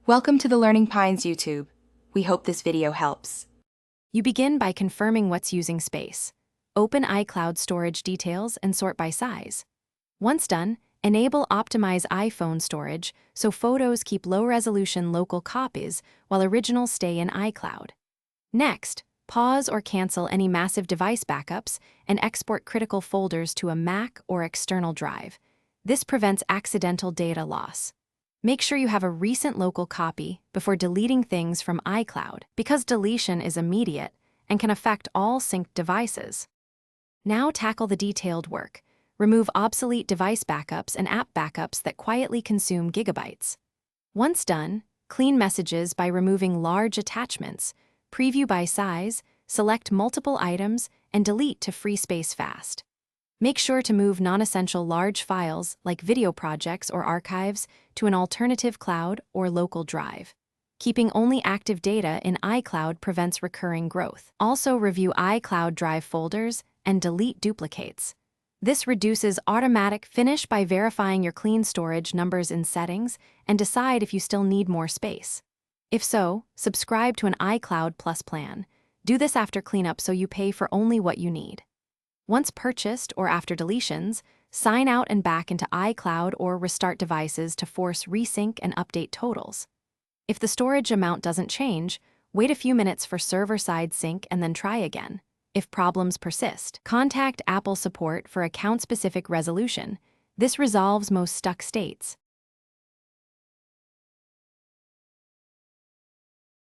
Welcome to the Learning Pines YouTube. We hope this video helps. You begin by confirming what's using space. Open iCloud storage details and sort by size. Once done, enable Optimize iPhone storage so photos keep low-resolution local copies while originals stay in iCloud. Next, pause or cancel any massive device backups and export critical folders to a Mac or external drive. This prevents accidental data loss. Make sure you have a recent local copy before deleting things from iCloud, because deletion is immediate and can affect all synced devices. Now tackle the detailed work. Remove obsolete device backups and app backups that quietly consume gigabytes. Once done, clean messages by removing large attachments, preview by size, select multiple items, and delete to free space fast. Make sure to move non-essential large files like video projects or archives to an alternative cloud or local drive. Keeping only active data in iCloud prevents recurring growth. Also review iCloud Drive folders and delete duplicates. This reduces automatic finish by verifying your clean storage numbers in settings and decide if you still need more space. If so, subscribe to an iCloud Plus plan. Do this after cleanup so you pay for only what you need. Once purchased or after deletions, sign out and back into iCloud or restart devices to force resync and update totals. If the storage amount doesn't change, wait a few minutes for server-side sync and then try again. If problems persist, contact Apple support for account-specific resolution. This resolves most stuck states.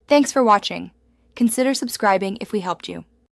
Thanks for watching. Consider subscribing if we helped you.